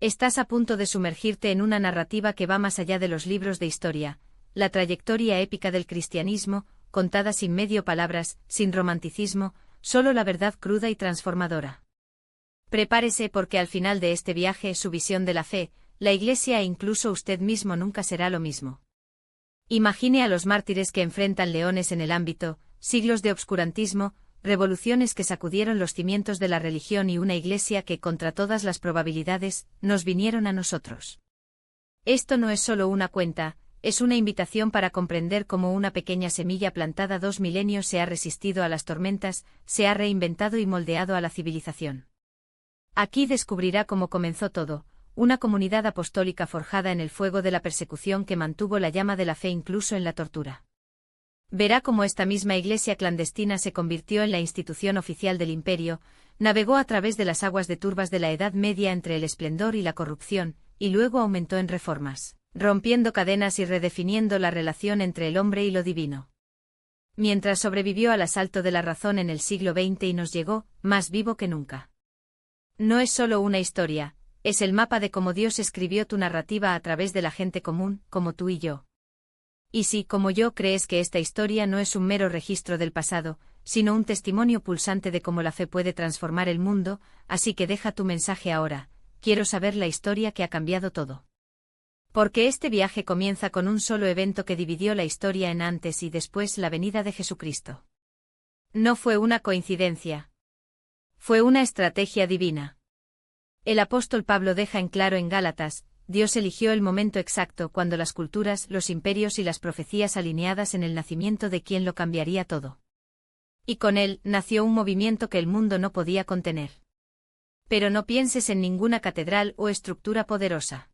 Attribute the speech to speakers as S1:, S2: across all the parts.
S1: Estás a punto de sumergirte en una narrativa que va más allá de los libros de historia, la trayectoria épica del cristianismo, contada sin medio palabras, sin romanticismo, solo la verdad cruda y transformadora. Prepárese porque al final de este viaje su visión de la fe, la Iglesia e incluso usted mismo nunca será lo mismo. Imagine a los mártires que enfrentan leones en el ámbito, siglos de obscurantismo, revoluciones que sacudieron los cimientos de la religión y una Iglesia que, contra todas las probabilidades, nos vinieron a nosotros. Esto no es solo una cuenta, es una invitación para comprender cómo una pequeña semilla plantada 2 milenios se ha resistido a las tormentas, se ha reinventado y moldeado a la civilización. Aquí descubrirá cómo comenzó todo, una comunidad apostólica forjada en el fuego de la persecución que mantuvo la llama de la fe incluso en la tortura. Verá cómo esta misma iglesia clandestina se convirtió en la institución oficial del imperio, navegó a través de las aguas de turbas de la Edad Media entre el esplendor y la corrupción, y luego aumentó en reformas, rompiendo cadenas y redefiniendo la relación entre el hombre y lo divino. Mientras sobrevivió al asalto de la razón en el siglo XX y nos llegó, más vivo que nunca. No es solo una historia, es el mapa de cómo Dios escribió tu narrativa a través de la gente común, como tú y yo. Y si, como yo, crees que esta historia no es un mero registro del pasado, sino un testimonio pulsante de cómo la fe puede transformar el mundo, así que deja tu mensaje ahora, quiero saber la historia que ha cambiado todo. Porque este viaje comienza con un solo evento que dividió la historia en antes y después la venida de Jesucristo. No fue una coincidencia. Fue una estrategia divina. El apóstol Pablo deja en claro en Gálatas, Dios eligió el momento exacto cuando las culturas, los imperios y las profecías alineadas en el nacimiento de quien lo cambiaría todo. Y con él nació un movimiento que el mundo no podía contener. Pero no pienses en ninguna catedral o estructura poderosa.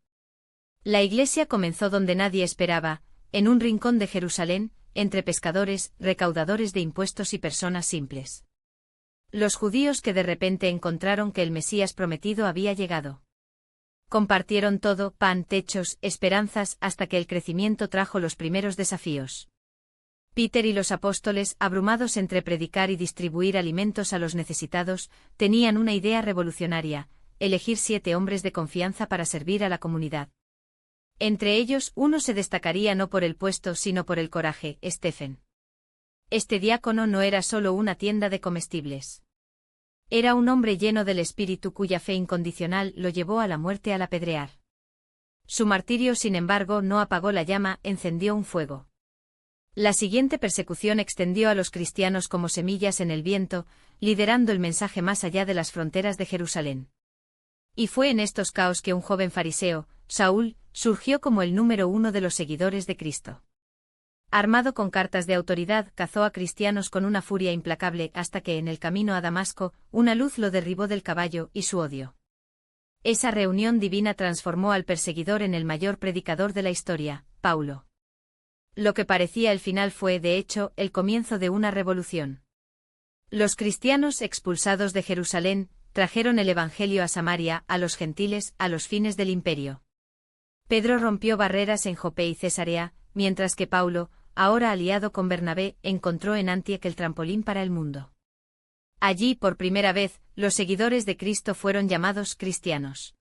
S1: La iglesia comenzó donde nadie esperaba, en un rincón de Jerusalén, entre pescadores, recaudadores de impuestos y personas simples. Los judíos que de repente encontraron que el Mesías prometido había llegado. Compartieron todo, pan, techos, esperanzas, hasta que el crecimiento trajo los primeros desafíos. Peter y los apóstoles, abrumados entre predicar y distribuir alimentos a los necesitados, tenían una idea revolucionaria: elegir 7 hombres de confianza para servir a la comunidad. Entre ellos, uno se destacaría no por el puesto sino por el coraje: Stephen. Este diácono no era solo una tienda de comestibles. Era un hombre lleno del espíritu cuya fe incondicional lo llevó a la muerte al apedrear. Su martirio, sin embargo, no apagó la llama, encendió un fuego. La siguiente persecución extendió a los cristianos como semillas en el viento, liderando el mensaje más allá de las fronteras de Jerusalén. Y fue en estos caos que un joven fariseo, Saúl, surgió como el número 1 de los seguidores de Cristo. Armado con cartas de autoridad, cazó a cristianos con una furia implacable hasta que en el camino a Damasco, una luz lo derribó del caballo y su odio. Esa reunión divina transformó al perseguidor en el mayor predicador de la historia, Paulo. Lo que parecía el final fue, de hecho, el comienzo de una revolución. Los cristianos expulsados de Jerusalén trajeron el evangelio a Samaria, a los gentiles, a los fines del imperio. Pedro rompió barreras en Jope y Cesarea, mientras que Paulo, ahora aliado con Bernabé, encontró en Antioquía el trampolín para el mundo. Allí, por primera vez, los seguidores de Cristo fueron llamados cristianos.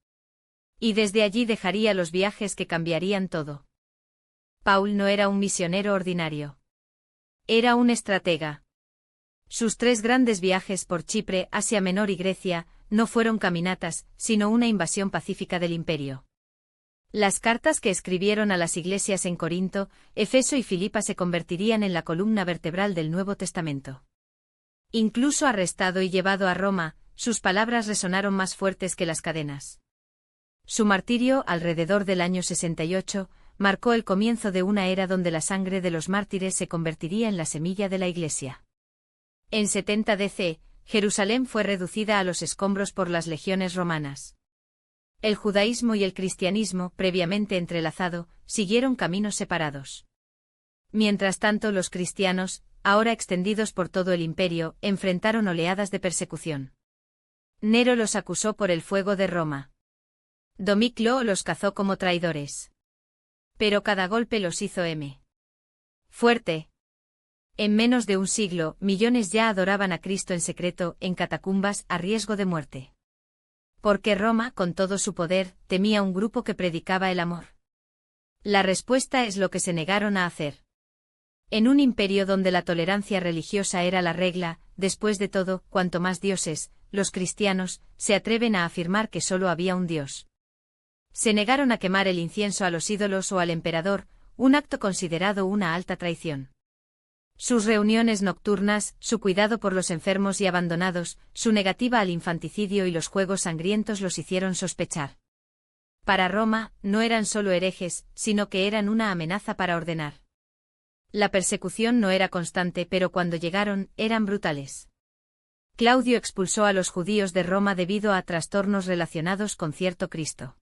S1: Y desde allí dejaría los viajes que cambiarían todo. Paul no era un misionero ordinario. Era un estratega. Sus 3 grandes viajes por Chipre, Asia Menor y Grecia, no fueron caminatas, sino una invasión pacífica del imperio. Las cartas que escribieron a las iglesias en Corinto, Efeso y Filipa se convertirían en la columna vertebral del Nuevo Testamento. Incluso arrestado y llevado a Roma, sus palabras resonaron más fuertes que las cadenas. Su martirio, alrededor del año 68, marcó el comienzo de una era donde la sangre de los mártires se convertiría en la semilla de la Iglesia. En 70 DC, Jerusalén fue reducida a los escombros por las legiones romanas. El judaísmo y el cristianismo, previamente entrelazado, siguieron caminos separados. Mientras tanto, los cristianos, ahora extendidos por todo el imperio, enfrentaron oleadas de persecución. Nero los acusó por el fuego de Roma. Domiclo los cazó como traidores. Pero cada golpe los hizo fuerte. En menos de un siglo, millones ya adoraban a Cristo en secreto, en catacumbas, a riesgo de muerte. ¿Por qué Roma, con todo su poder, temía un grupo que predicaba el amor? La respuesta es lo que se negaron a hacer. En un imperio donde la tolerancia religiosa era la regla, después de todo, cuanto más dioses, los cristianos, se atreven a afirmar que solo había un dios. Se negaron a quemar el incienso a los ídolos o al emperador, un acto considerado una alta traición. Sus reuniones nocturnas, su cuidado por los enfermos y abandonados, su negativa al infanticidio y los juegos sangrientos los hicieron sospechar. Para Roma, no eran solo herejes, sino que eran una amenaza para ordenar. La persecución no era constante, pero cuando llegaron, eran brutales. Claudio expulsó a los judíos de Roma debido a trastornos relacionados con cierto Cristo.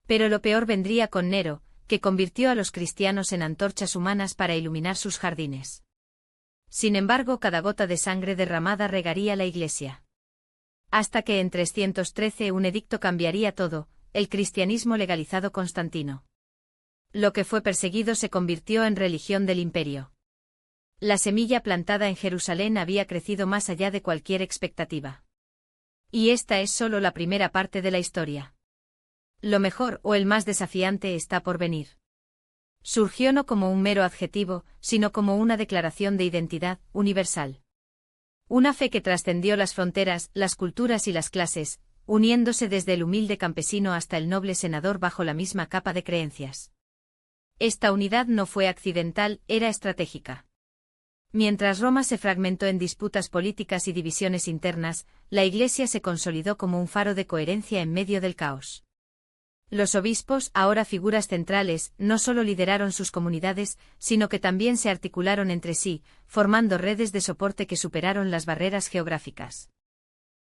S1: Pero lo peor vendría con Nero, que convirtió a los cristianos en antorchas humanas para iluminar sus jardines. Sin embargo, cada gota de sangre derramada regaría la Iglesia. Hasta que en 313 un edicto cambiaría todo, el cristianismo legalizado Constantino. Lo que fue perseguido se convirtió en religión del imperio. La semilla plantada en Jerusalén había crecido más allá de cualquier expectativa. Y esta es solo la primera parte de la historia. Lo mejor o el más desafiante está por venir. Surgió no como un mero adjetivo, sino como una declaración de identidad universal. Una fe que trascendió las fronteras, las culturas y las clases, uniéndose desde el humilde campesino hasta el noble senador bajo la misma capa de creencias. Esta unidad no fue accidental, era estratégica. Mientras Roma se fragmentó en disputas políticas y divisiones internas, la Iglesia se consolidó como un faro de coherencia en medio del caos. Los obispos, ahora figuras centrales, no solo lideraron sus comunidades, sino que también se articularon entre sí, formando redes de soporte que superaron las barreras geográficas.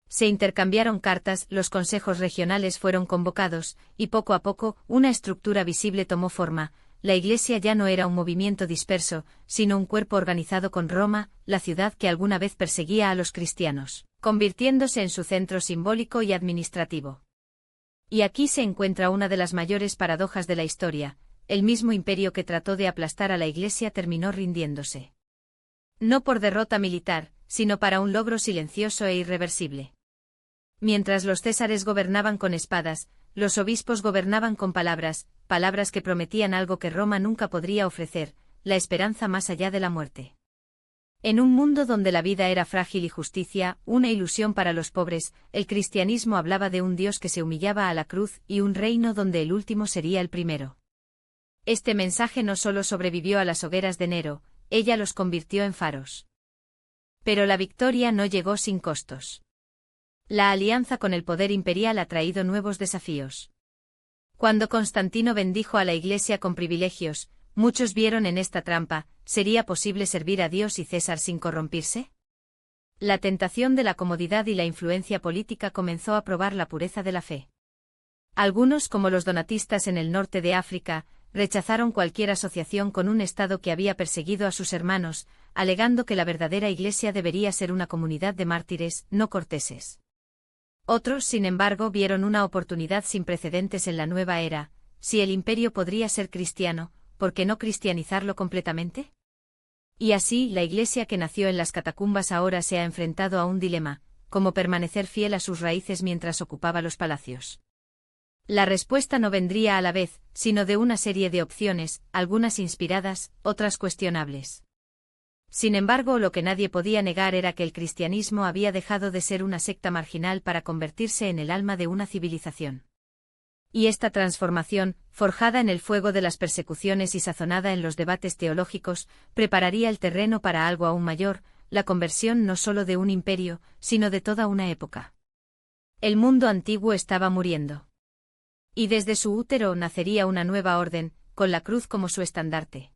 S1: Se intercambiaron cartas, los consejos regionales fueron convocados, y poco a poco, una estructura visible tomó forma. La Iglesia ya no era un movimiento disperso, sino un cuerpo organizado con Roma, la ciudad que alguna vez perseguía a los cristianos, convirtiéndose en su centro simbólico y administrativo. Y aquí se encuentra una de las mayores paradojas de la historia: el mismo imperio que trató de aplastar a la Iglesia terminó rindiéndose. No por derrota militar, sino para un logro silencioso e irreversible. Mientras los césares gobernaban con espadas, los obispos gobernaban con palabras, palabras que prometían algo que Roma nunca podría ofrecer, la esperanza más allá de la muerte. En un mundo donde la vida era frágil y justicia, una ilusión para los pobres, el cristianismo hablaba de un Dios que se humillaba a la cruz y un reino donde el último sería el primero. Este mensaje no solo sobrevivió a las hogueras de Nero, ella los convirtió en faros. Pero la victoria no llegó sin costos. La alianza con el poder imperial ha traído nuevos desafíos. Cuando Constantino bendijo a la Iglesia con privilegios, muchos vieron en esta trampa: ¿sería posible servir a Dios y César sin corrompirse? La tentación de la comodidad y la influencia política comenzó a probar la pureza de la fe. Algunos, como los donatistas en el norte de África, rechazaron cualquier asociación con un Estado que había perseguido a sus hermanos, alegando que la verdadera Iglesia debería ser una comunidad de mártires, no corteses. Otros, sin embargo, vieron una oportunidad sin precedentes en la nueva era: si el imperio podría ser cristiano, ¿por qué no cristianizarlo completamente? Y así, la Iglesia que nació en las catacumbas ahora se ha enfrentado a un dilema: ¿cómo permanecer fiel a sus raíces mientras ocupaba los palacios? La respuesta no vendría a la vez, sino de una serie de opciones, algunas inspiradas, otras cuestionables. Sin embargo, lo que nadie podía negar era que el cristianismo había dejado de ser una secta marginal para convertirse en el alma de una civilización. Y esta transformación, forjada en el fuego de las persecuciones y sazonada en los debates teológicos, prepararía el terreno para algo aún mayor: la conversión no solo de un imperio, sino de toda una época. El mundo antiguo estaba muriendo. Y desde su útero nacería una nueva orden, con la cruz como su estandarte.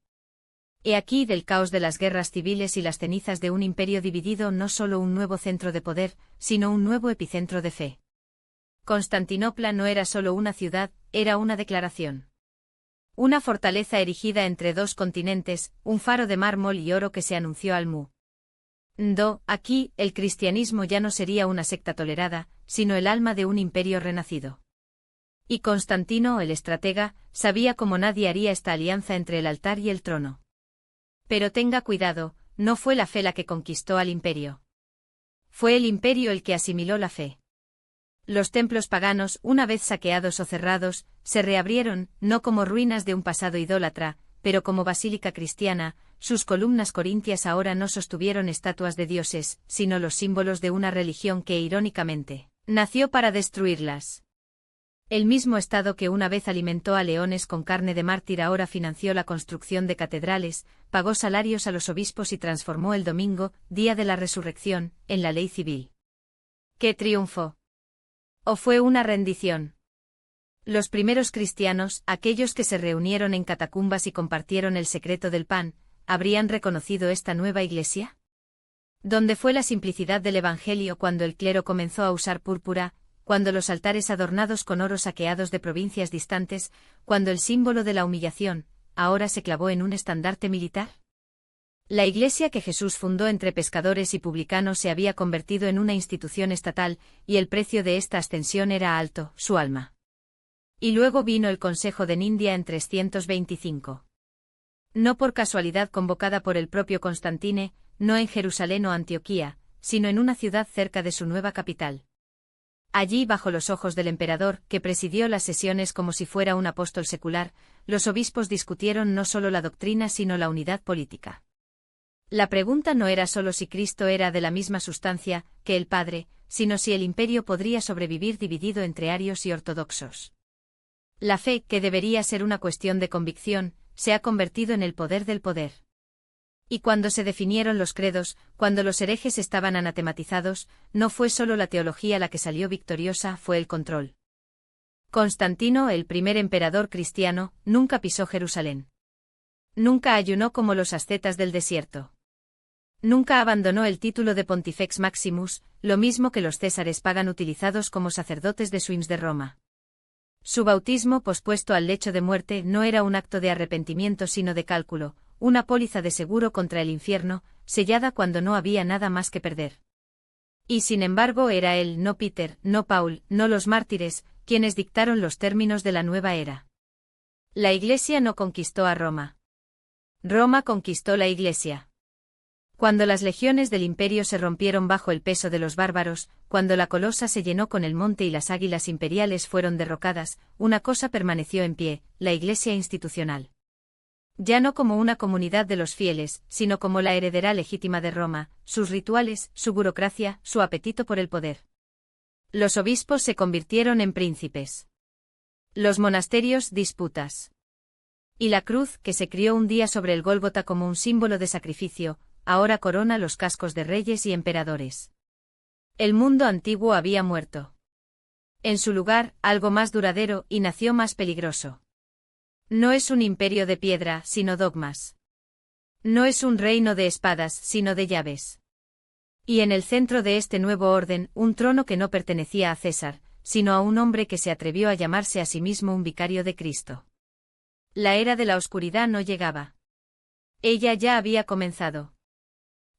S1: He aquí, del caos de las guerras civiles y las cenizas de un imperio dividido, no solo un nuevo centro de poder, sino un nuevo epicentro de fe. Constantinopla no era solo una ciudad, era una declaración. Una fortaleza erigida entre dos continentes, un faro de mármol y oro que se anunció al mundo. Aquí, el cristianismo ya no sería una secta tolerada, sino el alma de un imperio renacido. Y Constantino, el estratega, sabía como nadie haría esta alianza entre el altar y el trono. Pero tenga cuidado, no fue la fe la que conquistó al imperio. Fue el imperio el que asimiló la fe. Los templos paganos, una vez saqueados o cerrados, se reabrieron, no como ruinas de un pasado idólatra, pero como basílica cristiana. Sus columnas corintias ahora no sostuvieron estatuas de dioses, sino los símbolos de una religión que, irónicamente, nació para destruirlas. El mismo Estado que una vez alimentó a leones con carne de mártir ahora financió la construcción de catedrales, pagó salarios a los obispos y transformó el domingo, día de la resurrección, en la ley civil. ¿Qué triunfo? ¿O fue una rendición? Los primeros cristianos, aquellos que se reunieron en catacumbas y compartieron el secreto del pan, ¿habrían reconocido esta nueva iglesia? ¿Dónde fue la simplicidad del Evangelio cuando el clero comenzó a usar púrpura, cuando los altares adornados con oro saqueados de provincias distantes, cuando el símbolo de la humillación, ahora se clavó en un estandarte militar? La iglesia que Jesús fundó entre pescadores y publicanos se había convertido en una institución estatal, y el precio de esta ascensión era alto, su alma. Y luego vino el Consejo de Nindia en 325. No por casualidad convocada por el propio Constantine, no en Jerusalén o Antioquía, sino en una ciudad cerca de su nueva capital. Allí, bajo los ojos del emperador, que presidió las sesiones como si fuera un apóstol secular, los obispos discutieron no solo la doctrina sino la unidad política. La pregunta no era solo si Cristo era de la misma sustancia que el Padre, sino si el imperio podría sobrevivir dividido entre arios y ortodoxos. La fe, que debería ser una cuestión de convicción, se ha convertido en el poder del poder. Y cuando se definieron los credos, cuando los herejes estaban anatematizados, no fue solo la teología la que salió victoriosa, fue el control. Constantino, el primer emperador cristiano, nunca pisó Jerusalén. Nunca ayunó como los ascetas del desierto. Nunca abandonó el título de Pontifex Maximus, lo mismo que los césares pagan utilizados como sacerdotes de Swims de Roma. Su bautismo pospuesto al lecho de muerte no era un acto de arrepentimiento sino de cálculo, una póliza de seguro contra el infierno, sellada cuando no había nada más que perder. Y sin embargo era él, no Peter, no Paul, no los mártires, quienes dictaron los términos de la nueva era. La Iglesia no conquistó a Roma. Roma conquistó la Iglesia. Cuando las legiones del imperio se rompieron bajo el peso de los bárbaros, cuando la colosa se llenó con el monte y las águilas imperiales fueron derrocadas, una cosa permaneció en pie, la Iglesia institucional. Ya no como una comunidad de los fieles, sino como la heredera legítima de Roma, sus rituales, su burocracia, su apetito por el poder. Los obispos se convirtieron en príncipes. Los monasterios, disputas. Y la cruz, que se crió un día sobre el Gólgota como un símbolo de sacrificio, ahora corona los cascos de reyes y emperadores. El mundo antiguo había muerto. En su lugar, algo más duradero y nació más peligroso. No es un imperio de piedra, sino dogmas. No es un reino de espadas, sino de llaves. Y en el centro de este nuevo orden, un trono que no pertenecía a César, sino a un hombre que se atrevió a llamarse a sí mismo un vicario de Cristo. La era de la oscuridad no llegaba. Ella ya había comenzado.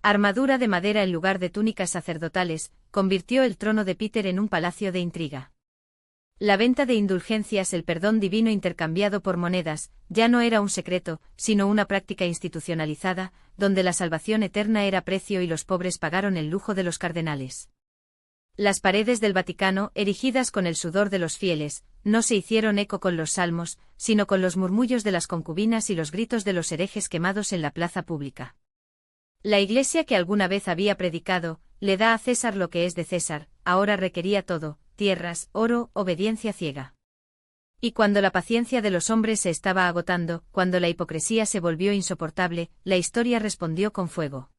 S1: Armadura de madera en lugar de túnicas sacerdotales, convirtió el trono de Peter en un palacio de intriga. La venta de indulgencias, el perdón divino intercambiado por monedas, ya no era un secreto, sino una práctica institucionalizada, donde la salvación eterna era precio y los pobres pagaron el lujo de los cardenales. Las paredes del Vaticano, erigidas con el sudor de los fieles, no se hicieron eco con los salmos, sino con los murmullos de las concubinas y los gritos de los herejes quemados en la plaza pública. La Iglesia que alguna vez había predicado, le da a César lo que es de César, ahora requería todo, tierras, oro, obediencia ciega. Y cuando la paciencia de los hombres se estaba agotando, cuando la hipocresía se volvió insoportable, la historia respondió con fuego.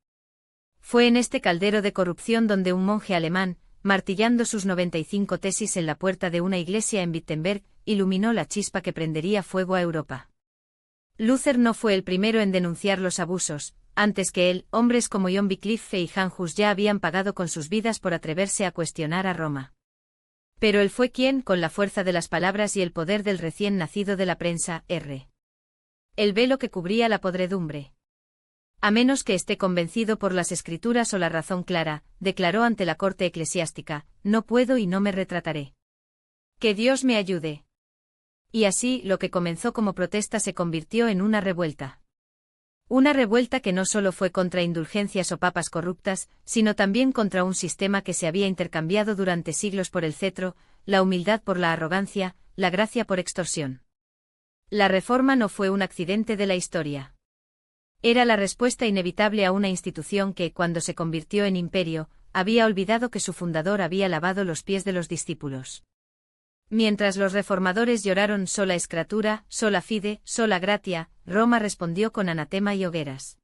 S1: Fue en este caldero de corrupción donde un monje alemán, martillando sus 95 tesis en la puerta de una iglesia en Wittenberg, iluminó la chispa que prendería fuego a Europa. Luther no fue el primero en denunciar los abusos. Antes que él, hombres como John Wycliffe y Jan Hus ya habían pagado con sus vidas por atreverse a cuestionar a Roma. Pero él fue quien, con la fuerza de las palabras y el poder del recién nacido de la prensa, el velo que cubría la podredumbre. A menos que esté convencido por las escrituras o la razón clara, declaró ante la corte eclesiástica, no puedo y no me retrataré. Que Dios me ayude. Y así, lo que comenzó como protesta se convirtió en una revuelta. Una revuelta que no solo fue contra indulgencias o papas corruptas, sino también contra un sistema que se había intercambiado durante siglos por el cetro, la humildad por la arrogancia, la gracia por extorsión. La Reforma no fue un accidente de la historia. Era la respuesta inevitable a una institución que, cuando se convirtió en imperio, había olvidado que su fundador había lavado los pies de los discípulos. Mientras los reformadores lloraron sola escritura, sola fide, sola gratia, Roma respondió con anatema y hogueras.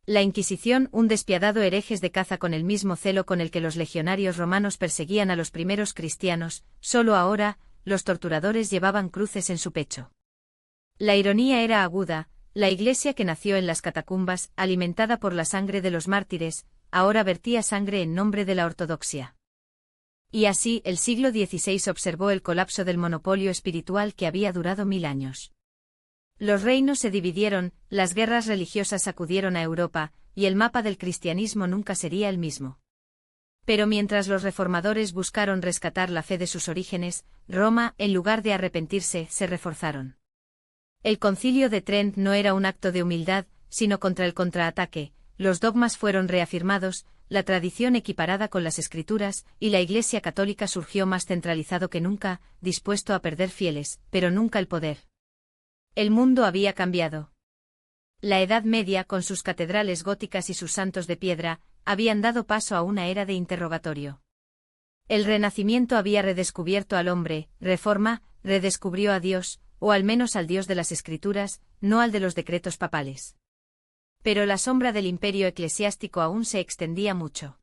S1: La Inquisición, un despiadado herejes de caza con el mismo celo con el que los legionarios romanos perseguían a los primeros cristianos, solo ahora, los torturadores llevaban cruces en su pecho. La ironía era aguda, la Iglesia que nació en las catacumbas, alimentada por la sangre de los mártires, ahora vertía sangre en nombre de la ortodoxia. Y así, el siglo XVI observó el colapso del monopolio espiritual que había durado 1000 años. Los reinos se dividieron, las guerras religiosas sacudieron a Europa, y el mapa del cristianismo nunca sería el mismo. Pero mientras los reformadores buscaron rescatar la fe de sus orígenes, Roma, en lugar de arrepentirse, se reforzaron. El Concilio de Trent no era un acto de humildad, sino contra el contraataque, los dogmas fueron reafirmados, la tradición equiparada con las Escrituras, y la Iglesia católica surgió más centralizado que nunca, dispuesto a perder fieles, pero nunca el poder. El mundo había cambiado. La Edad Media, con sus catedrales góticas y sus santos de piedra, habían dado paso a una era de interrogatorio. El Renacimiento había redescubierto al hombre, Reforma, redescubrió a Dios, o al menos al Dios de las Escrituras, no al de los decretos papales. Pero la sombra del imperio eclesiástico aún se extendía mucho.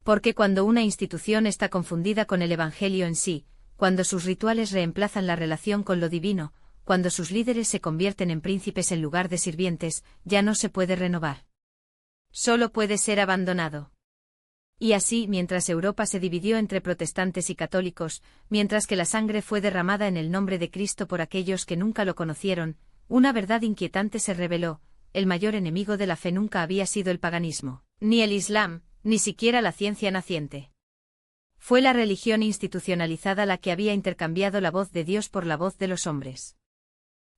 S1: Porque cuando una institución está confundida con el Evangelio en sí, cuando sus rituales reemplazan la relación con lo divino, cuando sus líderes se convierten en príncipes en lugar de sirvientes, ya no se puede renovar. Solo puede ser abandonado. Y así, mientras Europa se dividió entre protestantes y católicos, mientras que la sangre fue derramada en el nombre de Cristo por aquellos que nunca lo conocieron, una verdad inquietante se reveló: el mayor enemigo de la fe nunca había sido el paganismo, ni el Islam, ni siquiera la ciencia naciente. Fue la religión institucionalizada la que había intercambiado la voz de Dios por la voz de los hombres.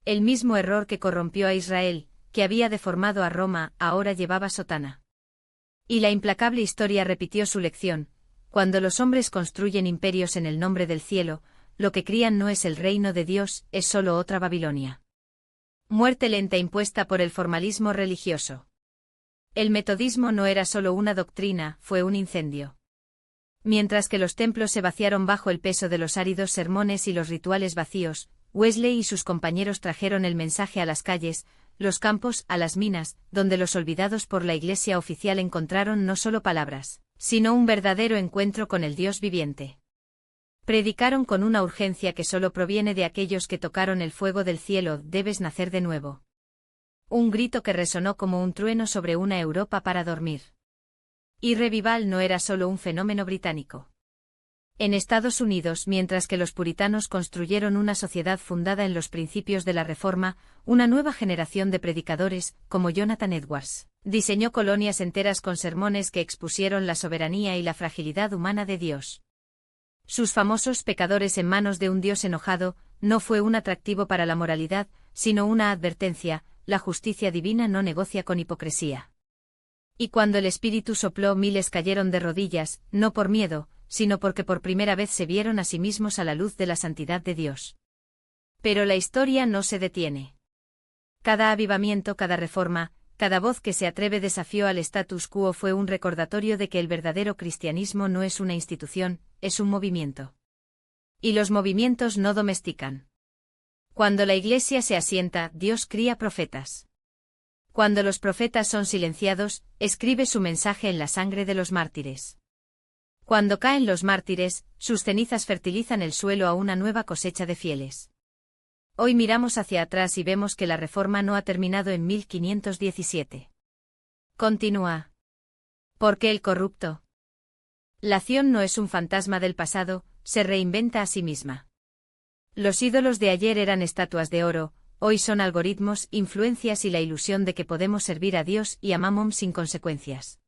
S1: El mismo error que corrompió a Israel, que había deformado a Roma, ahora llevaba sotana. Y la implacable historia repitió su lección: cuando los hombres construyen imperios en el nombre del cielo, lo que crían no es el reino de Dios, es solo otra Babilonia. Muerte lenta impuesta por el formalismo religioso. El metodismo no era solo una doctrina, fue un incendio. Mientras que los templos se vaciaron bajo el peso de los áridos sermones y los rituales vacíos, Wesley y sus compañeros trajeron el mensaje a las calles, los campos, a las minas, donde los olvidados por la Iglesia oficial encontraron no solo palabras, sino un verdadero encuentro con el Dios viviente. Predicaron con una urgencia que solo proviene de aquellos que tocaron el fuego del cielo: debes nacer de nuevo. Un grito que resonó como un trueno sobre una Europa para dormir. Y revival no era solo un fenómeno británico. En Estados Unidos, mientras que los puritanos construyeron una sociedad fundada en los principios de la Reforma, una nueva generación de predicadores, como Jonathan Edwards, diseñó colonias enteras con sermones que expusieron la soberanía y la fragilidad humana de Dios. Sus famosos Pecadores en manos de un Dios enojado no fue un atractivo para la moralidad, sino una advertencia: la justicia divina no negocia con hipocresía. Y cuando el Espíritu sopló, miles cayeron de rodillas, no por miedo, sino porque por primera vez se vieron a sí mismos a la luz de la santidad de Dios. Pero la historia no se detiene. Cada avivamiento, cada reforma, cada voz que se atreve desafió al status quo fue un recordatorio de que el verdadero cristianismo no es una institución, es un movimiento. Y los movimientos no domestican. Cuando la Iglesia se asienta, Dios cría profetas. Cuando los profetas son silenciados, escribe su mensaje en la sangre de los mártires. Cuando caen los mártires, sus cenizas fertilizan el suelo a una nueva cosecha de fieles. Hoy miramos hacia atrás y vemos que la Reforma no ha terminado en 1517. Continúa. ¿Por qué el corrupto? La acción no es un fantasma del pasado, se reinventa a sí misma. Los ídolos de ayer eran estatuas de oro, hoy son algoritmos, influencias y la ilusión de que podemos servir a Dios y a Mamón sin consecuencias.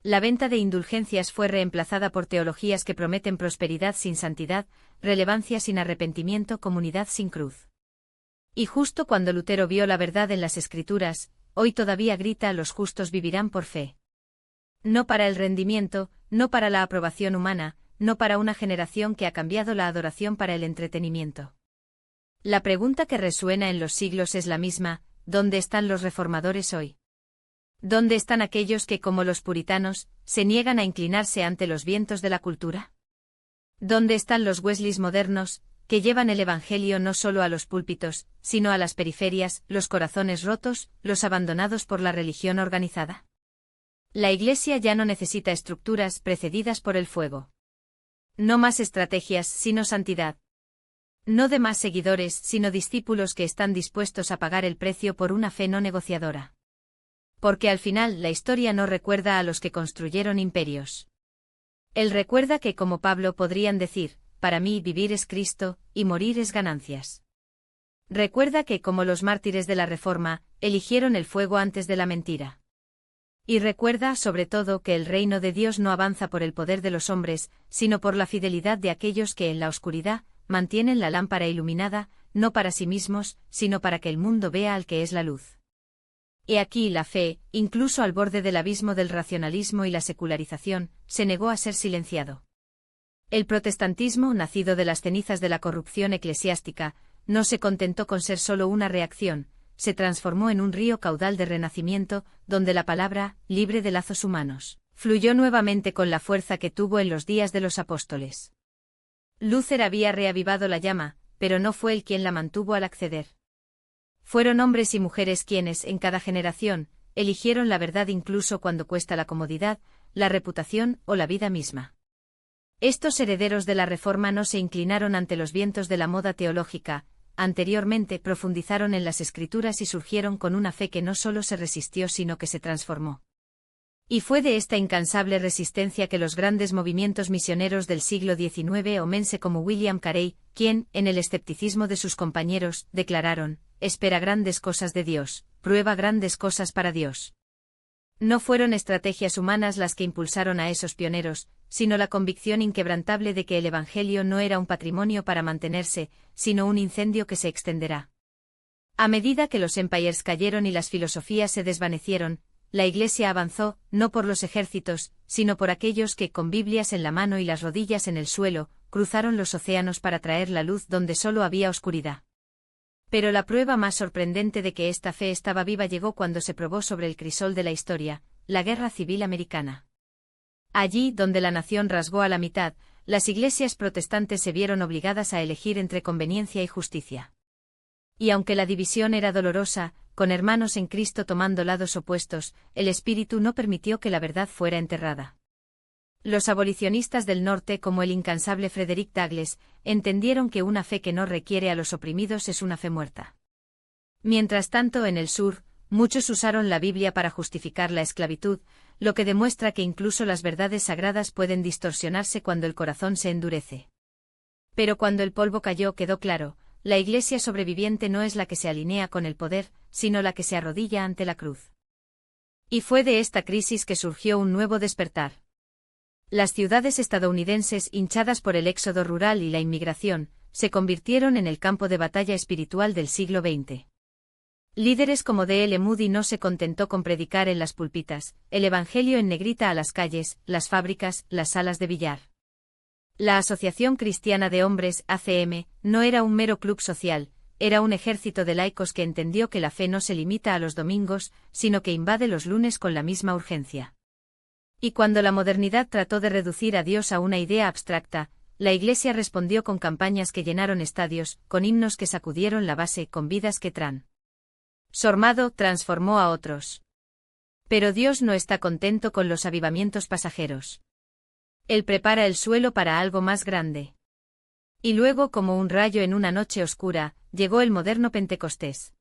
S1: La venta de indulgencias fue reemplazada por teologías que prometen prosperidad sin santidad, relevancia sin arrepentimiento, comunidad sin cruz. Y justo cuando Lutero vio la verdad en las Escrituras, hoy todavía grita: los justos vivirán por fe. No para el rendimiento, no para la aprobación humana, no para una generación que ha cambiado la adoración para el entretenimiento. La pregunta que resuena en los siglos es la misma: ¿dónde están los reformadores hoy? ¿Dónde están aquellos que, como los puritanos, se niegan a inclinarse ante los vientos de la cultura? ¿Dónde están los Wesleys modernos, que llevan el Evangelio no solo a los púlpitos, sino a las periferias, los corazones rotos, los abandonados por la religión organizada? La Iglesia ya no necesita estructuras precedidas por el fuego. No más estrategias, sino santidad. No de más seguidores, sino discípulos que están dispuestos a pagar el precio por una fe no negociadora. Porque al final la historia no recuerda a los que construyeron imperios. Él recuerda que, como Pablo, podrían decir: para mí vivir es Cristo, y morir es ganancias. Recuerda que, como los mártires de la Reforma, eligieron el fuego antes de la mentira. Y recuerda, sobre todo, que el reino de Dios no avanza por el poder de los hombres, sino por la fidelidad de aquellos que en la oscuridad mantienen la lámpara iluminada, no para sí mismos, sino para que el mundo vea al que es la luz. He aquí la fe, incluso al borde del abismo del racionalismo y la secularización, se negó a ser silenciado. El protestantismo, nacido de las cenizas de la corrupción eclesiástica, no se contentó con ser solo una reacción, se transformó en un río caudal de renacimiento, donde la palabra, libre de lazos humanos, fluyó nuevamente con la fuerza que tuvo en los días de los apóstoles. Luther había reavivado la llama, pero no fue él quien la mantuvo al acceder. Fueron hombres y mujeres quienes, en cada generación, eligieron la verdad incluso cuando cuesta la comodidad, la reputación o la vida misma. Estos herederos de la Reforma no se inclinaron ante los vientos de la moda teológica, anteriormente profundizaron en las Escrituras y surgieron con una fe que no solo se resistió sino que se transformó. Y fue de esta incansable resistencia que los grandes movimientos misioneros del siglo XIX, omense como William Carey, quien, en el escepticismo de sus compañeros, declararon: espera grandes cosas de Dios, prueba grandes cosas para Dios. No fueron estrategias humanas las que impulsaron a esos pioneros, sino la convicción inquebrantable de que el Evangelio no era un patrimonio para mantenerse, sino un incendio que se extenderá. A medida que los empires cayeron y las filosofías se desvanecieron, la Iglesia avanzó, no por los ejércitos, sino por aquellos que, con Biblias en la mano y las rodillas en el suelo, cruzaron los océanos para traer la luz donde solo había oscuridad. Pero la prueba más sorprendente de que esta fe estaba viva llegó cuando se probó sobre el crisol de la historia, la Guerra Civil Americana. Allí, donde la nación rasgó a la mitad, las iglesias protestantes se vieron obligadas a elegir entre conveniencia y justicia. Y aunque la división era dolorosa, con hermanos en Cristo tomando lados opuestos, el Espíritu no permitió que la verdad fuera enterrada. Los abolicionistas del norte, como el incansable Frederick Douglass, entendieron que una fe que no requiere a los oprimidos es una fe muerta. Mientras tanto, en el sur, muchos usaron la Biblia para justificar la esclavitud, lo que demuestra que incluso las verdades sagradas pueden distorsionarse cuando el corazón se endurece. Pero cuando el polvo cayó quedó claro: la Iglesia sobreviviente no es la que se alinea con el poder, sino la que se arrodilla ante la cruz. Y fue de esta crisis que surgió un nuevo despertar. Las ciudades estadounidenses, hinchadas por el éxodo rural y la inmigración, se convirtieron en el campo de batalla espiritual del siglo XX. Líderes como D.L. Moody no se contentó con predicar en las pulpitas, el Evangelio en negrita a las calles, las fábricas, las salas de billar. La Asociación Cristiana de Hombres, ACM, no era un mero club social, era un ejército de laicos que entendió que la fe no se limita a los domingos, sino que invade los lunes con la misma urgencia. Y cuando la modernidad trató de reducir a Dios a una idea abstracta, la Iglesia respondió con campañas que llenaron estadios, con himnos que sacudieron la base, con vidas que transformado transformó a otros. Pero Dios no está contento con los avivamientos pasajeros. Él prepara el suelo para algo más grande. Y luego, como un rayo en una noche oscura, llegó el moderno Pentecostés.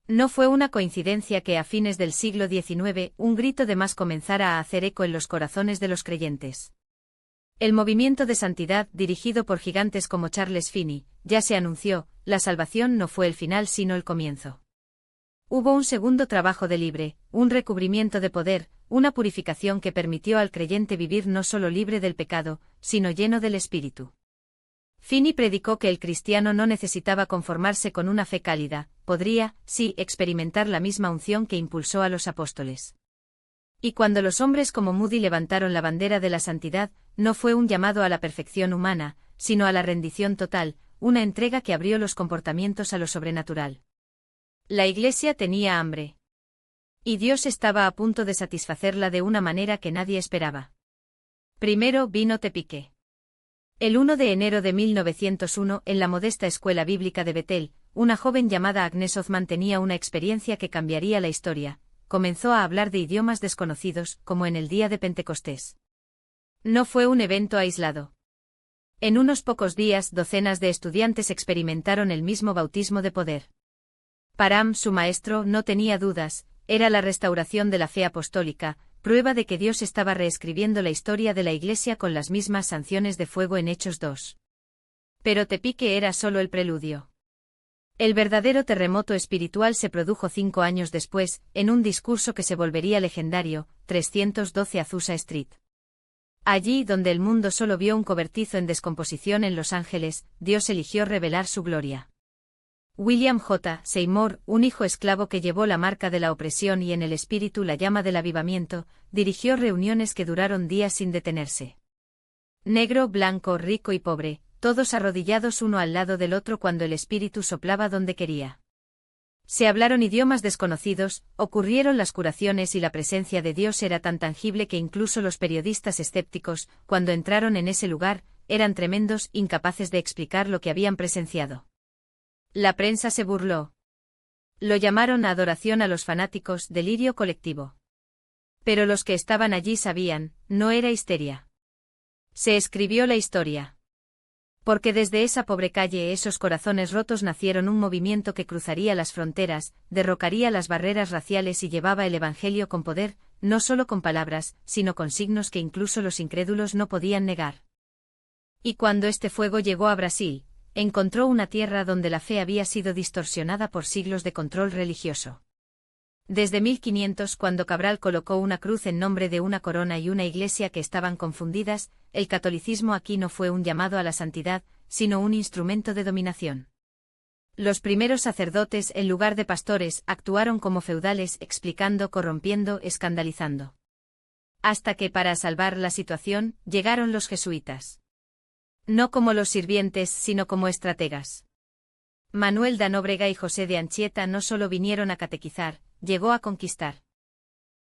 S1: No fue una coincidencia que a fines del siglo XIX un grito de más comenzara a hacer eco en los corazones de los creyentes. El movimiento de santidad, dirigido por gigantes como Charles Finney, ya se anunció: la salvación no fue el final sino el comienzo. Hubo un segundo trabajo de libre, un recubrimiento de poder, una purificación que permitió al creyente vivir no solo libre del pecado, sino lleno del Espíritu. Finney predicó que el cristiano no necesitaba conformarse con una fe cálida, podría, sí, experimentar la misma unción que impulsó a los apóstoles. Y cuando los hombres como Moody levantaron la bandera de la santidad, no fue un llamado a la perfección humana, sino a la rendición total, una entrega que abrió los comportamientos a lo sobrenatural. La Iglesia tenía hambre. Y Dios estaba a punto de satisfacerla de una manera que nadie esperaba. Primero vino Tepique. El 1 de enero de 1901, en la modesta escuela bíblica de Bethel, una joven llamada Agnes Othman tenía una experiencia que cambiaría la historia. Comenzó a hablar de idiomas desconocidos, como en el día de Pentecostés. No fue un evento aislado. En unos pocos días, docenas de estudiantes experimentaron el mismo bautismo de poder. Parham, su maestro, no tenía dudas, era la restauración de la fe apostólica, prueba de que Dios estaba reescribiendo la historia de la Iglesia con las mismas sanciones de fuego en Hechos 2. Pero Tepique era solo el preludio. El verdadero terremoto espiritual se produjo 5 años después, en un discurso que se volvería legendario, 312 Azusa Street. Allí donde el mundo solo vio un cobertizo en descomposición en Los Ángeles, Dios eligió revelar su gloria. William J. Seymour, un hijo esclavo que llevó la marca de la opresión y en el espíritu la llama del avivamiento, dirigió reuniones que duraron días sin detenerse. Negro, blanco, rico y pobre, todos arrodillados uno al lado del otro cuando el espíritu soplaba donde quería. Se hablaron idiomas desconocidos, ocurrieron las curaciones y la presencia de Dios era tan tangible que incluso los periodistas escépticos, cuando entraron en ese lugar, eran tremendos, incapaces de explicar lo que habían presenciado. La prensa se burló. Lo llamaron adoración a los fanáticos, delirio colectivo. Pero los que estaban allí sabían, no era histeria. Se escribió la historia. Porque desde esa pobre calle, esos corazones rotos nacieron un movimiento que cruzaría las fronteras, derrocaría las barreras raciales y llevaba el evangelio con poder, no solo con palabras, sino con signos que incluso los incrédulos no podían negar. Y cuando este fuego llegó a Brasil, encontró una tierra donde la fe había sido distorsionada por siglos de control religioso. Desde 1500, cuando Cabral colocó una cruz en nombre de una corona y una iglesia que estaban confundidas, el catolicismo aquí no fue un llamado a la santidad, sino un instrumento de dominación. Los primeros sacerdotes, en lugar de pastores, actuaron como feudales, explicando, corrompiendo, escandalizando. Hasta que, para salvar la situación, llegaron los jesuitas. No como los sirvientes, sino como estrategas. Manuel da Nóbrega y José de Anchieta no solo vinieron a catequizar, llegó a conquistar.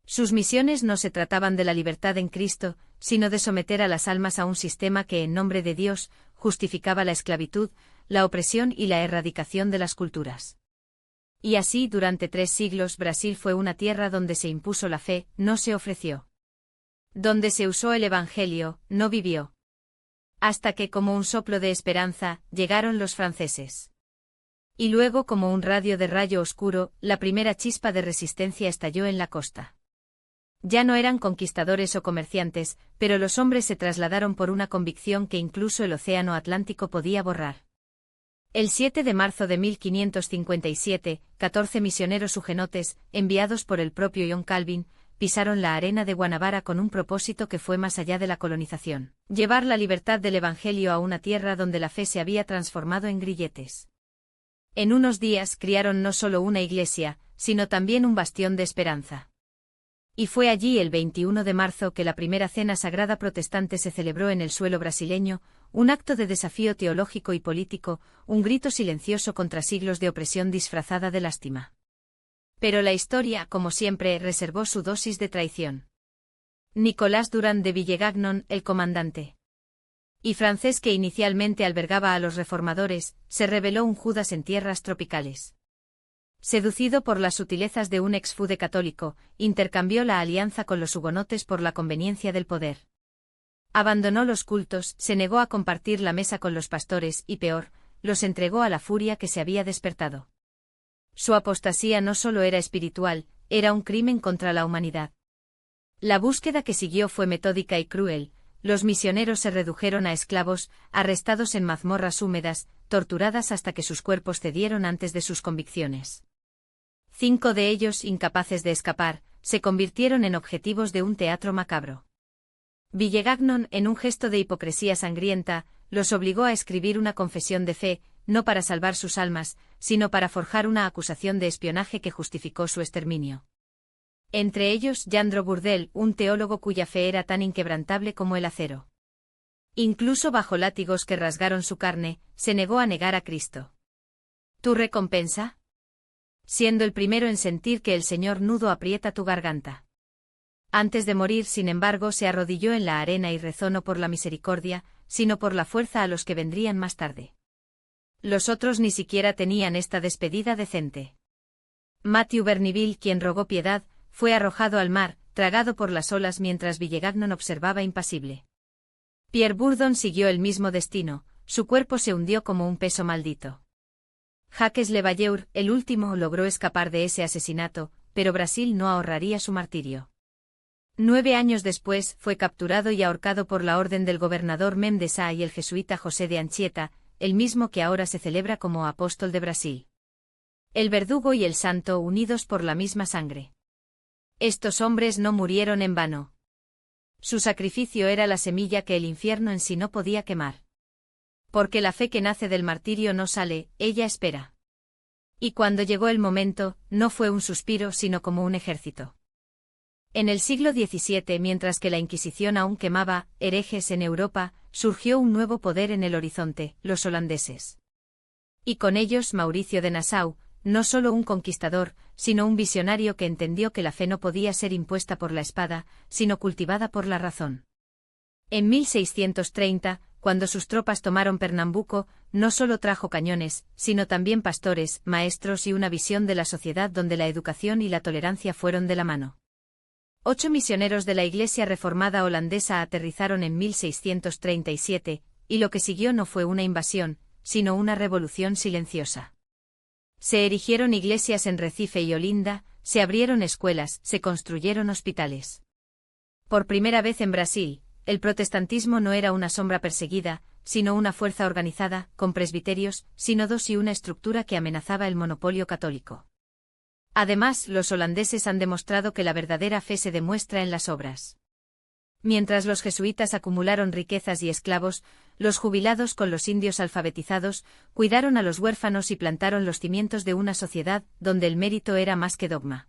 S1: Sus misiones no se trataban de la libertad en Cristo, sino de someter a las almas a un sistema que en nombre de Dios, justificaba la esclavitud, la opresión y la erradicación de las culturas. Y así durante 3 siglos Brasil fue una tierra donde se impuso la fe, no se ofreció. Donde se usó el Evangelio, no vivió. Hasta que como un soplo de esperanza, llegaron los franceses. Y luego como un radio de rayo oscuro, la primera chispa de resistencia estalló en la costa. Ya no eran conquistadores o comerciantes, pero los hombres se trasladaron por una convicción que incluso el océano Atlántico podía borrar. El 7 de marzo de 1557, 14 misioneros hugenotes, enviados por el propio John Calvin, pisaron la arena de Guanabara con un propósito que fue más allá de la colonización: llevar la libertad del Evangelio a una tierra donde la fe se había transformado en grilletes. En unos días criaron no solo una iglesia, sino también un bastión de esperanza. Y fue allí el 21 de marzo que la primera cena sagrada protestante se celebró en el suelo brasileño, un acto de desafío teológico y político, un grito silencioso contra siglos de opresión disfrazada de lástima. Pero la historia, como siempre, reservó su dosis de traición. Nicolás Durán de Villegagnon, el comandante y francés que inicialmente albergaba a los reformadores, se reveló un Judas en tierras tropicales. Seducido por las sutilezas de un ex-fude católico, intercambió la alianza con los hugonotes por la conveniencia del poder. Abandonó los cultos, se negó a compartir la mesa con los pastores y, peor, los entregó a la furia que se había despertado. Su apostasía no solo era espiritual, era un crimen contra la humanidad. La búsqueda que siguió fue metódica y cruel. Los misioneros se redujeron a esclavos, arrestados en mazmorras húmedas, torturadas hasta que sus cuerpos cedieron antes de sus convicciones. 5 de ellos, incapaces de escapar, se convirtieron en objetivos de un teatro macabro. Villegagnon, en un gesto de hipocresía sangrienta, los obligó a escribir una confesión de fe, no para salvar sus almas, sino para forjar una acusación de espionaje que justificó su exterminio. Entre ellos Jandro Burdel, un teólogo cuya fe era tan inquebrantable como el acero. Incluso bajo látigos que rasgaron su carne, se negó a negar a Cristo. ¿Tu recompensa? Siendo el primero en sentir que el Señor nudo aprieta tu garganta. Antes de morir, sin embargo, se arrodilló en la arena y rezó no por la misericordia, sino por la fuerza a los que vendrían más tarde. Los otros ni siquiera tenían esta despedida decente. Matthew Berniville, quien rogó piedad, fue arrojado al mar, tragado por las olas mientras Villegagnon observaba impasible. Pierre Bourdon siguió el mismo destino, su cuerpo se hundió como un peso maldito. Jacques Levallour, el último, logró escapar de ese asesinato, pero Brasil no ahorraría su martirio. 9 años después, fue capturado y ahorcado por la orden del gobernador Mem de Sá y el jesuita José de Anchieta, el mismo que ahora se celebra como apóstol de Brasil. El verdugo y el santo unidos por la misma sangre. Estos hombres no murieron en vano. Su sacrificio era la semilla que el infierno en sí no podía quemar. Porque la fe que nace del martirio no sale, ella espera. Y cuando llegó el momento, no fue un suspiro sino como un ejército. En el siglo XVII, mientras que la Inquisición aún quemaba herejes en Europa, surgió un nuevo poder en el horizonte, los holandeses. Y con ellos Mauricio de Nassau, no solo un conquistador, sino un visionario que entendió que la fe no podía ser impuesta por la espada, sino cultivada por la razón. En 1630, cuando sus tropas tomaron Pernambuco, no solo trajo cañones, sino también pastores, maestros y una visión de la sociedad donde la educación y la tolerancia fueron de la mano. 8 misioneros de la Iglesia reformada holandesa aterrizaron en 1637, y lo que siguió no fue una invasión, sino una revolución silenciosa. Se erigieron iglesias en Recife y Olinda, se abrieron escuelas, se construyeron hospitales. Por primera vez en Brasil, el protestantismo no era una sombra perseguida, sino una fuerza organizada, con presbiterios, sínodos y una estructura que amenazaba el monopolio católico. Además, los holandeses han demostrado que la verdadera fe se demuestra en las obras. Mientras los jesuitas acumularon riquezas y esclavos, los jubilados con los indios alfabetizados, cuidaron a los huérfanos y plantaron los cimientos de una sociedad donde el mérito era más que dogma.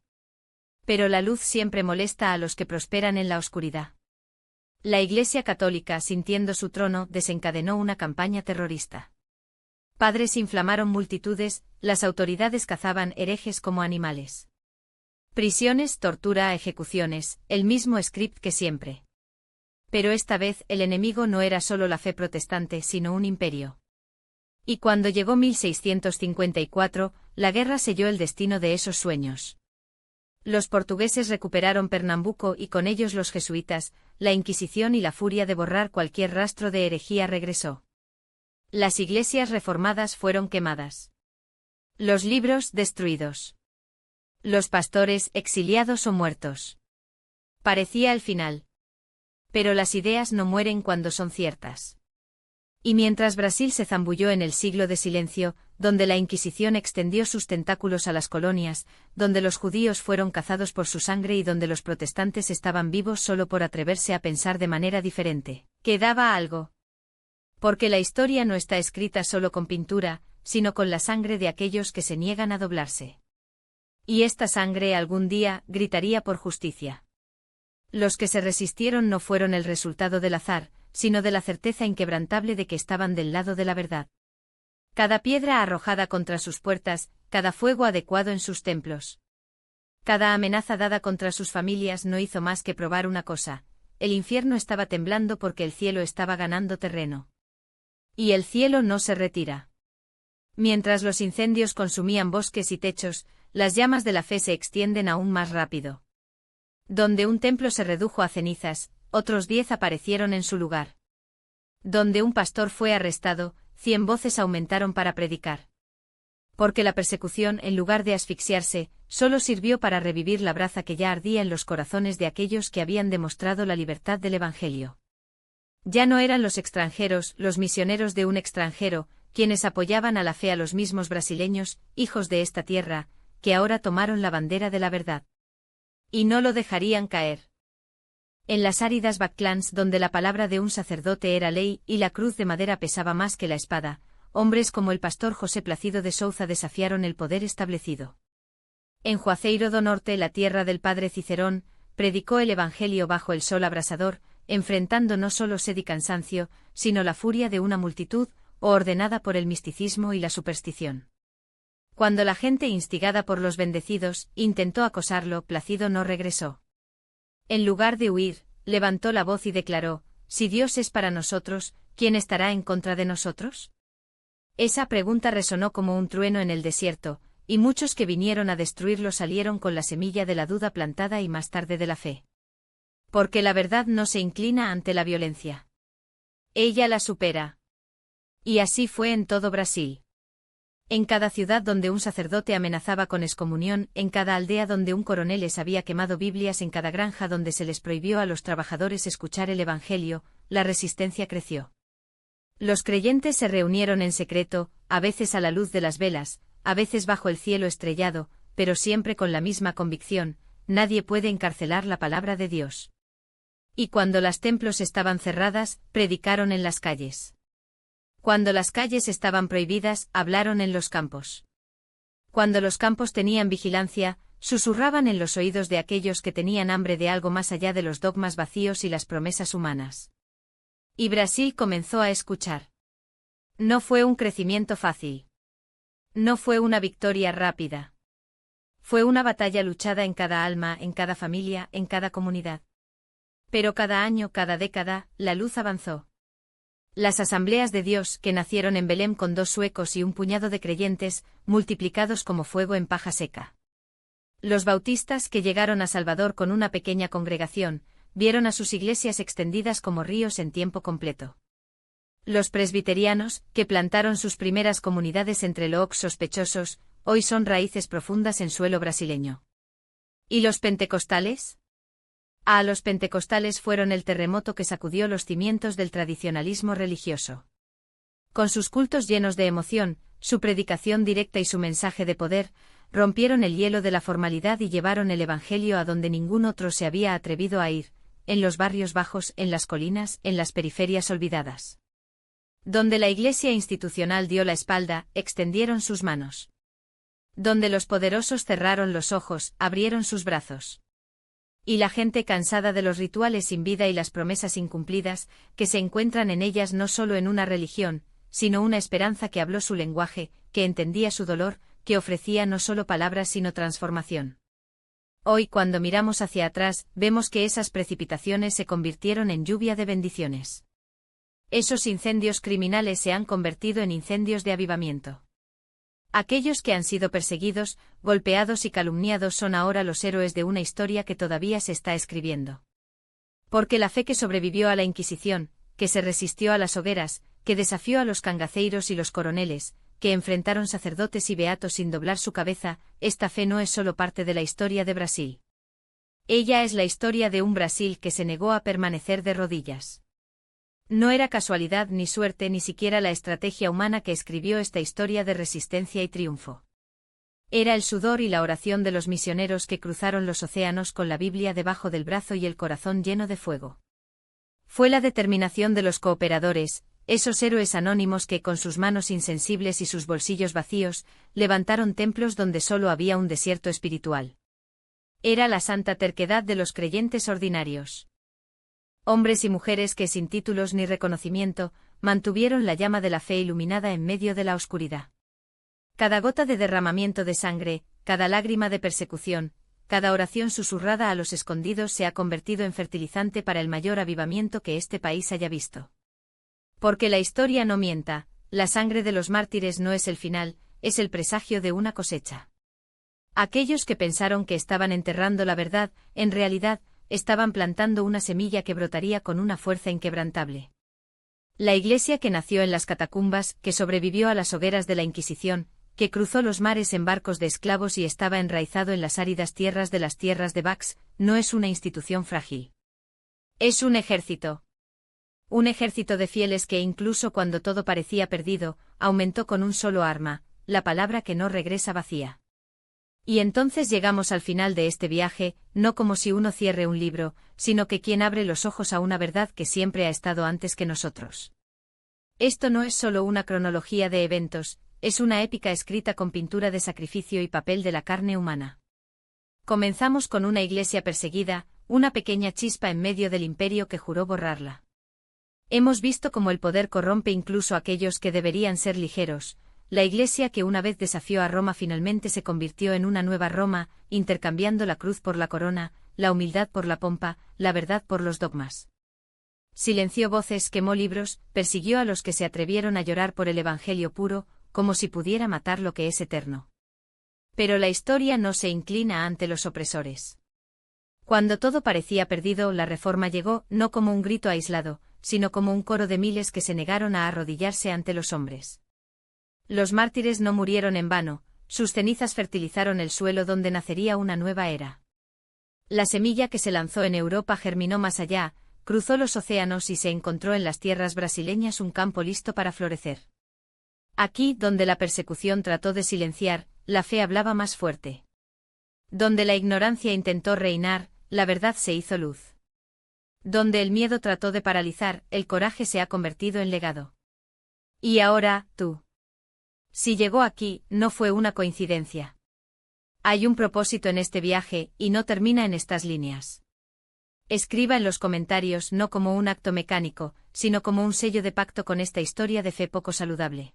S1: Pero la luz siempre molesta a los que prosperan en la oscuridad. La Iglesia Católica, sintiendo su trono, desencadenó una campaña terrorista. Padres inflamaron multitudes, las autoridades cazaban herejes como animales. Prisiones, tortura, ejecuciones, el mismo script que siempre. Pero esta vez el enemigo no era solo la fe protestante sino un imperio. Y cuando llegó 1654, la guerra selló el destino de esos sueños. Los portugueses recuperaron Pernambuco y con ellos los jesuitas, la Inquisición y la furia de borrar cualquier rastro de herejía regresó. Las iglesias reformadas fueron quemadas. Los libros destruidos. Los pastores exiliados o muertos. Parecía el final. Pero las ideas no mueren cuando son ciertas. Y mientras Brasil se zambulló en el siglo de silencio, donde la Inquisición extendió sus tentáculos a las colonias, donde los judíos fueron cazados por su sangre y donde los protestantes estaban vivos solo por atreverse a pensar de manera diferente, quedaba algo. Porque la historia no está escrita solo con pintura, sino con la sangre de aquellos que se niegan a doblarse. Y esta sangre algún día gritaría por justicia. Los que se resistieron no fueron el resultado del azar, sino de la certeza inquebrantable de que estaban del lado de la verdad. Cada piedra arrojada contra sus puertas, cada fuego adecuado en sus templos. Cada amenaza dada contra sus familias no hizo más que probar una cosa: el infierno estaba temblando porque el cielo estaba ganando terreno. Y el cielo no se retira. Mientras los incendios consumían bosques y techos, las llamas de la fe se extienden aún más rápido. Donde un templo se redujo a cenizas, otros 10 aparecieron en su lugar. Donde un pastor fue arrestado, 100 voces aumentaron para predicar. Porque la persecución, en lugar de asfixiarse, solo sirvió para revivir la brasa que ya ardía en los corazones de aquellos que habían demostrado la libertad del Evangelio. Ya no eran los extranjeros, los misioneros de un extranjero, quienes apoyaban a la fe a los mismos brasileños, hijos de esta tierra, que ahora tomaron la bandera de la verdad. Y no lo dejarían caer. En las áridas Backlands donde la palabra de un sacerdote era ley y la cruz de madera pesaba más que la espada, hombres como el pastor José Plácido de Souza desafiaron el poder establecido. En Juazeiro do Norte, la tierra del padre Cicerón, predicó el Evangelio bajo el sol abrasador, enfrentando no solo sed y cansancio, sino la furia de una multitud, ordenada por el misticismo y la superstición. Cuando la gente, instigada por los bendecidos, intentó acosarlo, Plácido no regresó. En lugar de huir, levantó la voz y declaró: «Si Dios es para nosotros, ¿quién estará en contra de nosotros?». Esa pregunta resonó como un trueno en el desierto, y muchos que vinieron a destruirlo salieron con la semilla de la duda plantada y más tarde de la fe. Porque la verdad no se inclina ante la violencia. Ella la supera. Y así fue en todo Brasil. En cada ciudad donde un sacerdote amenazaba con excomunión, en cada aldea donde un coronel les había quemado Biblias, en cada granja donde se les prohibió a los trabajadores escuchar el Evangelio, la resistencia creció. Los creyentes se reunieron en secreto, a veces a la luz de las velas, a veces bajo el cielo estrellado, pero siempre con la misma convicción: nadie puede encarcelar la palabra de Dios. Y cuando las templos estaban cerradas, predicaron en las calles. Cuando las calles estaban prohibidas, hablaron en los campos. Cuando los campos tenían vigilancia, susurraban en los oídos de aquellos que tenían hambre de algo más allá de los dogmas vacíos y las promesas humanas. Y Brasil comenzó a escuchar. No fue un crecimiento fácil. No fue una victoria rápida. Fue una batalla luchada en cada alma, en cada familia, en cada comunidad. Pero cada año, cada década, la luz avanzó. Las asambleas de Dios, que nacieron en Belém con 2 suecos y un puñado de creyentes, multiplicados como fuego en paja seca. Los bautistas, que llegaron a Salvador con una pequeña congregación, vieron a sus iglesias extendidas como ríos en tiempo completo. Los presbiterianos, que plantaron sus primeras comunidades entre los sospechosos, hoy son raíces profundas en suelo brasileño. ¿Y los pentecostales? Los pentecostales fueron el terremoto que sacudió los cimientos del tradicionalismo religioso. Con sus cultos llenos de emoción, su predicación directa y su mensaje de poder, rompieron el hielo de la formalidad y llevaron el Evangelio a donde ningún otro se había atrevido a ir, en los barrios bajos, en las colinas, en las periferias olvidadas. Donde la iglesia institucional dio la espalda, extendieron sus manos. Donde los poderosos cerraron los ojos, abrieron sus brazos. Y la gente, cansada de los rituales sin vida y las promesas incumplidas, que se encuentran en ellas no solo en una religión, sino una esperanza que habló su lenguaje, que entendía su dolor, que ofrecía no solo palabras sino transformación. Hoy, cuando miramos hacia atrás, vemos que esas precipitaciones se convirtieron en lluvia de bendiciones. Esos incendios criminales se han convertido en incendios de avivamiento. Aquellos que han sido perseguidos, golpeados y calumniados son ahora los héroes de una historia que todavía se está escribiendo. Porque la fe que sobrevivió a la Inquisición, que se resistió a las hogueras, que desafió a los cangaceiros y los coroneles, que enfrentaron sacerdotes y beatos sin doblar su cabeza, esta fe no es solo parte de la historia de Brasil. Ella es la historia de un Brasil que se negó a permanecer de rodillas. No era casualidad ni suerte ni siquiera la estrategia humana que escribió esta historia de resistencia y triunfo. Era el sudor y la oración de los misioneros que cruzaron los océanos con la Biblia debajo del brazo y el corazón lleno de fuego. Fue la determinación de los cooperadores, esos héroes anónimos que, con sus manos insensibles y sus bolsillos vacíos, levantaron templos donde solo había un desierto espiritual. Era la santa terquedad de los creyentes ordinarios. Hombres y mujeres que, sin títulos ni reconocimiento, mantuvieron la llama de la fe iluminada en medio de la oscuridad. Cada gota de derramamiento de sangre, cada lágrima de persecución, cada oración susurrada a los escondidos se ha convertido en fertilizante para el mayor avivamiento que este país haya visto. Porque la historia no mienta, la sangre de los mártires no es el final, es el presagio de una cosecha. Aquellos que pensaron que estaban enterrando la verdad, en realidad, estaban plantando una semilla que brotaría con una fuerza inquebrantable. La iglesia que nació en las catacumbas, que sobrevivió a las hogueras de la Inquisición, que cruzó los mares en barcos de esclavos y estaba enraizado en las áridas tierras de las tierras de Bax, no es una institución frágil. Es un ejército. Un ejército de fieles que incluso cuando todo parecía perdido, aumentó con un solo arma, la palabra que no regresa vacía. Y entonces llegamos al final de este viaje, no como si uno cierre un libro, sino que quien abre los ojos a una verdad que siempre ha estado antes que nosotros. Esto no es solo una cronología de eventos, es una épica escrita con pintura de sacrificio y papel de la carne humana. Comenzamos con una iglesia perseguida, una pequeña chispa en medio del imperio que juró borrarla. Hemos visto cómo el poder corrompe incluso a aquellos que deberían ser ligeros. La iglesia que una vez desafió a Roma finalmente se convirtió en una nueva Roma, intercambiando la cruz por la corona, la humildad por la pompa, la verdad por los dogmas. Silenció voces, quemó libros, persiguió a los que se atrevieron a llorar por el evangelio puro, como si pudiera matar lo que es eterno. Pero la historia no se inclina ante los opresores. Cuando todo parecía perdido, la Reforma llegó, no como un grito aislado, sino como un coro de miles que se negaron a arrodillarse ante los hombres. Los mártires no murieron en vano, sus cenizas fertilizaron el suelo donde nacería una nueva era. La semilla que se lanzó en Europa germinó más allá, cruzó los océanos y se encontró en las tierras brasileñas un campo listo para florecer. Aquí, donde la persecución trató de silenciar, la fe hablaba más fuerte. Donde la ignorancia intentó reinar, la verdad se hizo luz. Donde el miedo trató de paralizar, el coraje se ha convertido en legado. Y ahora, tú. Si llegó aquí, no fue una coincidencia. Hay un propósito en este viaje, y no termina en estas líneas. Escriba en los comentarios no como un acto mecánico, sino como un sello de pacto con esta historia de fe poco saludable.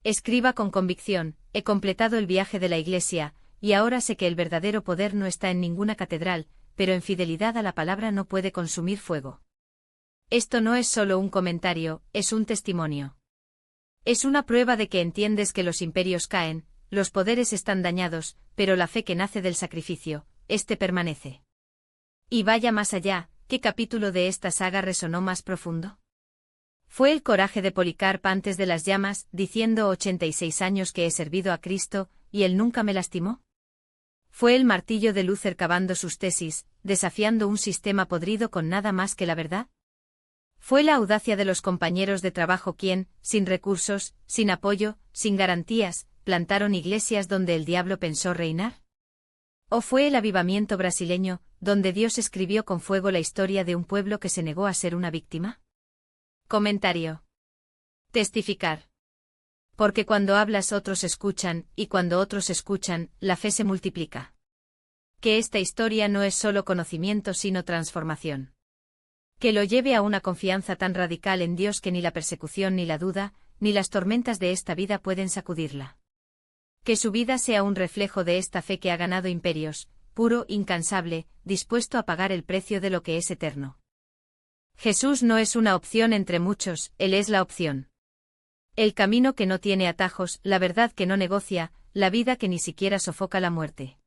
S1: Escriba con convicción: he completado el viaje de la Iglesia, y ahora sé que el verdadero poder no está en ninguna catedral, pero en fidelidad a la palabra no puede consumir fuego. Esto no es solo un comentario, es un testimonio. Es una prueba de que entiendes que los imperios caen, los poderes están dañados, pero la fe que nace del sacrificio, este permanece. Y vaya más allá, ¿qué capítulo de esta saga resonó más profundo? Fue el coraje de Policarpa antes de las llamas, diciendo 86 años que he servido a Cristo, y él nunca me lastimó. Fue el martillo de Luther cavando sus tesis, desafiando un sistema podrido con nada más que la verdad. Fue la audacia de los compañeros de trabajo quien, sin recursos, sin apoyo, sin garantías, plantaron iglesias donde el diablo pensó reinar. ¿O fue el avivamiento brasileño, donde Dios escribió con fuego la historia de un pueblo que se negó a ser una víctima? Comentario. Testificar. Porque cuando hablas otros escuchan, y cuando otros escuchan, la fe se multiplica. Que esta historia no es solo conocimiento sino transformación. Que lo lleve a una confianza tan radical en Dios que ni la persecución ni la duda, ni las tormentas de esta vida pueden sacudirla. Que su vida sea un reflejo de esta fe que ha ganado imperios, puro, incansable, dispuesto a pagar el precio de lo que es eterno. Jesús no es una opción entre muchos, Él es la opción. El camino que no tiene atajos, la verdad que no negocia, la vida que ni siquiera sofoca la muerte.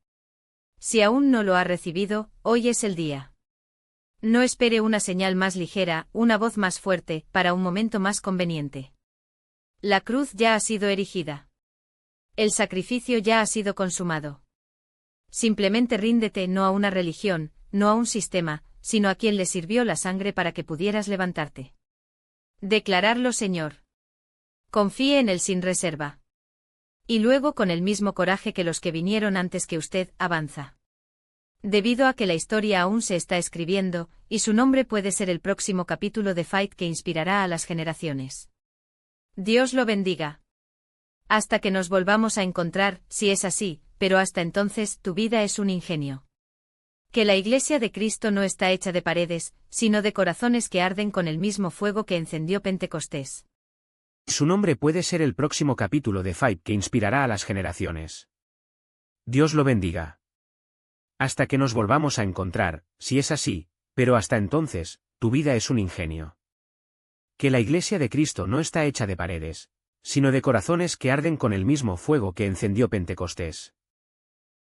S1: Si aún no lo ha recibido, hoy es el día. No espere una señal más ligera, una voz más fuerte, para un momento más conveniente. La cruz ya ha sido erigida. El sacrificio ya ha sido consumado. Simplemente ríndete no a una religión, no a un sistema, sino a quien le sirvió la sangre para que pudieras levantarte. Declararlo, Señor. Confíe en él sin reserva. Y luego con el mismo coraje que los que vinieron antes que usted, avanza. Debido a que la historia aún se está escribiendo, y su nombre puede ser el próximo capítulo de Fight que inspirará a las generaciones. Dios lo bendiga. Hasta que nos volvamos a encontrar, si es así, pero hasta entonces tu vida es un ingenio. Que la Iglesia de Cristo no está hecha de paredes, sino de corazones que arden con el mismo fuego que encendió Pentecostés.
S2: Su nombre puede ser el próximo capítulo de Fight que inspirará a las generaciones. Dios lo bendiga. Hasta que nos volvamos a encontrar, si es así, pero hasta entonces, tu vida es un ingenio. Que la Iglesia de Cristo no está hecha de paredes, sino de corazones que arden con el mismo fuego que encendió Pentecostés.